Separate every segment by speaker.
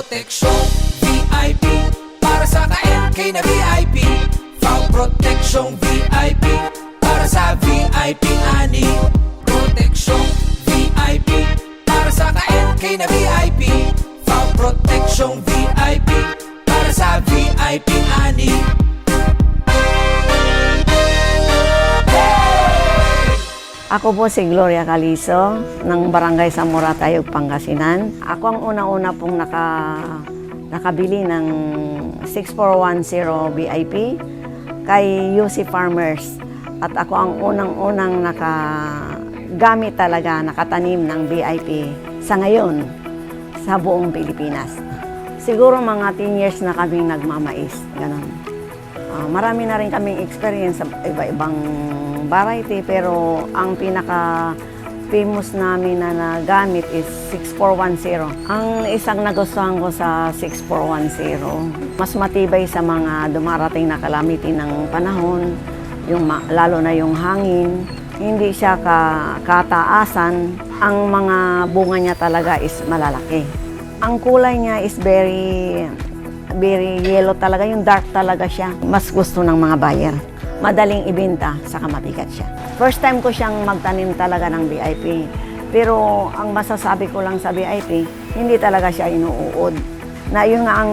Speaker 1: proteksyon VIP para sa ka-MK na VIP. Foul proteksyon VIP para sa VIP ani. Proteksyon VIP para sa ka-MK na VIP. Foul proteksyon VIP para sa VIP ani.
Speaker 2: Ako po si Gloria Calizo ng Barangay Zamora, Tayog, Pangasinan. Ako ang una-una pong nakabili ng 6410 VIP kay UC Farmers. At ako ang unang-unang nakagamit talaga, nakatanim ng VIP sa ngayon sa buong Pilipinas. Siguro mga 10 years na kaming nagmamais. Ganun. Marami na rin kaming experience sa iba-ibang variety, pero ang pinaka-famous namin na nagamit is 6410. Ang isang nagustuhan ko sa 6410, mas matibay sa mga dumarating na calamity ng panahon, lalo na yung hangin. Hindi siya kataasan. Ang mga bunga niya talaga is malalaki. Ang kulay niya is very yellow talaga, yung dark talaga siya. Mas gusto ng mga buyer. Madaling ibenta, saka mabigat siya. First time ko siyang magtanim talaga ng VIP. Pero ang masasabi ko lang sa VIP, hindi talaga siya inuuod. Na yun nga ang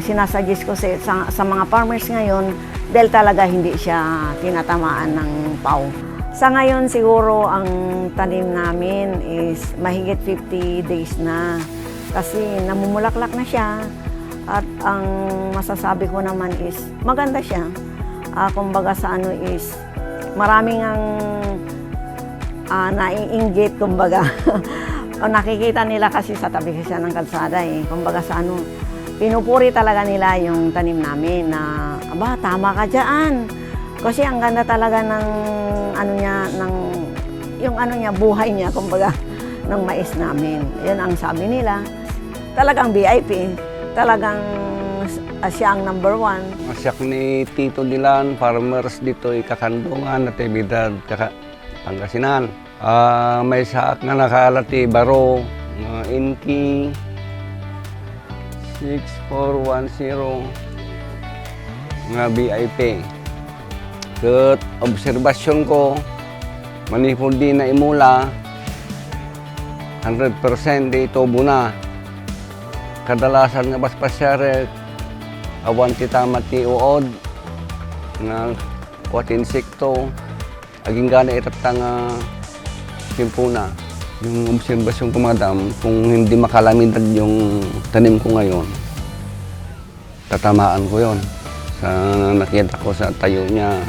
Speaker 2: sinasuggest ko sa mga farmers ngayon, dahil talaga hindi siya tinatamaan ng pau. Sa ngayon siguro ang tanim namin is mahigit 50 days na. Kasi namumulaklak na siya. At ang masasabi ko naman is maganda siya. Kumbaga sa ano is maraming ang naiinggit, kumbaga. O nakikita nila kasi sa tabi siya ng kalsada eh. Kumbaga sa ano, pinupuri talaga nila yung tanim namin na, aba, tama ka dyan. Kasi ang ganda talaga ng ano niya, yung ano niya, buhay niya, kumbaga, ng mais namin. Yun ang sabi nila. Talagang VIP. Talagang siya ang number 1.
Speaker 3: Masyak ni Tito Dilan, farmers dito Kakandungan, Natividad, Pangasinan. May saak na nakalati, Baro, Inki, 6410, nga VIP. Kat obserbasyon ko, manipod din na imula, 100% di tubo na. Kadalasan nga baspasyare, awan ti tamati uod, nga kuat insekto, aging gana itatang timpuna. Yung obserbasyon ko, madam, kung hindi makalamindag yung tanim ko ngayon, tatamaan ko yon. Sa nakita ko sa tayo niya,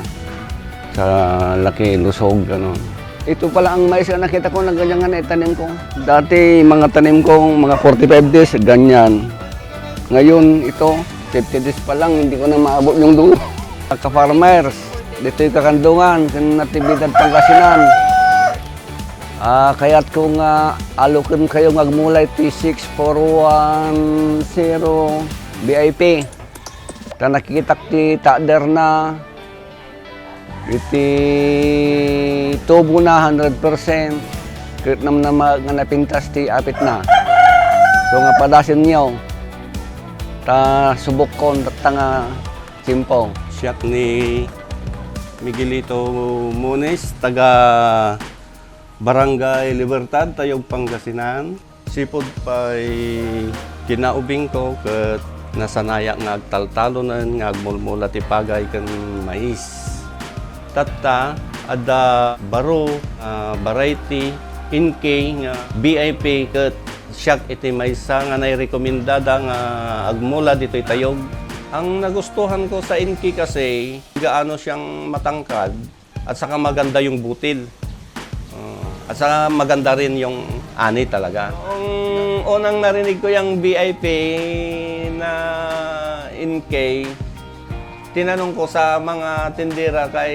Speaker 3: sa laki, lusog, gano'n. Ito pala ang mais na nakita ko na ganyan nga na itanim ko. Dati mga tanim ko, mga 45 days, ganyan. Ngayon ito, 50 days pa lang, hindi ko na maabot yung dulo. Ka-farmers, dito yung Kakandungan, Natividad, Pangasinan. Kaya't kung alokin kayo magmulay T6410 VIP. Ta nakikita ti tader na iti tubo na 100%. Kahit naman nga napintas ti apit na. So nga padasin niyo, ta subok kon nga simpo.
Speaker 4: Siyak ni Miguelito Munes, taga Barangay Libertad, Tayog, Pangasinan. Sipod pa'y kinaubing ko kat nasanaya nga agtaltalonan nga agmulmula ti pagay kan mais. Tatta, ada baro, variety, Inke, nga VIP, kat siyak iti maysa nga nairekomendada nga agmula dito'y Tayog. Ang nagustuhan ko sa Inke kasi, gaano siyang matangkad at saka maganda yung butil. At saka maganda rin yung ani talaga. Ang unang narinig ko yung VIP na Inke, tinanong ko sa mga tindera kay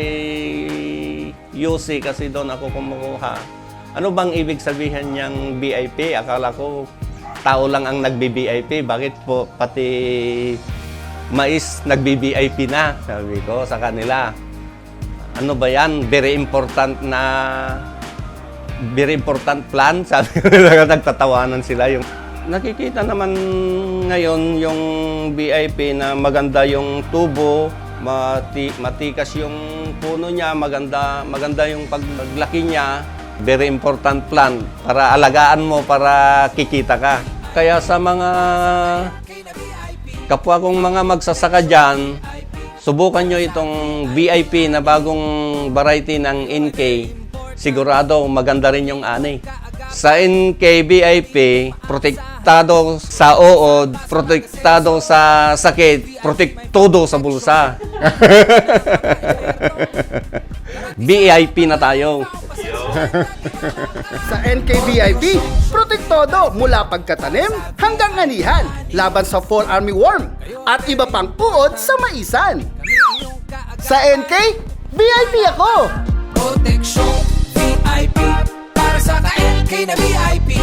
Speaker 4: UC kasi doon ako kumukuha. Ano bang ibig sabihin niyang VIP? Akala ko tao lang ang nagbi-VIP. Bakit po pati mais nagbi-VIP na? Sabi ko sa kanila. Ano ba yan? Very important plan. Sabi ko, nagtatawanan sila. Nakikita naman ngayon yung VIP na maganda yung tubo, matikas yung puno niya, maganda yung paglaki niya. Very important plant para alagaan mo, para kikita ka. Kaya sa mga kapwa kong mga magsasaka dyan, subukan nyo itong VIP na bagong variety ng NK. Sigurado maganda rin yung ani. Sa NK VIP, protektado sa uod, protektado sa sakit, protektudo sa bulsa. VIP na tayo.
Speaker 5: Sa NKVIP, protektodo mula pagkatanim hanggang anihan laban sa fall armyworm at iba pang uod sa maisan. Sa NK, VIP ako!
Speaker 1: Proteksyon VIP para sa ka-NK na VIP.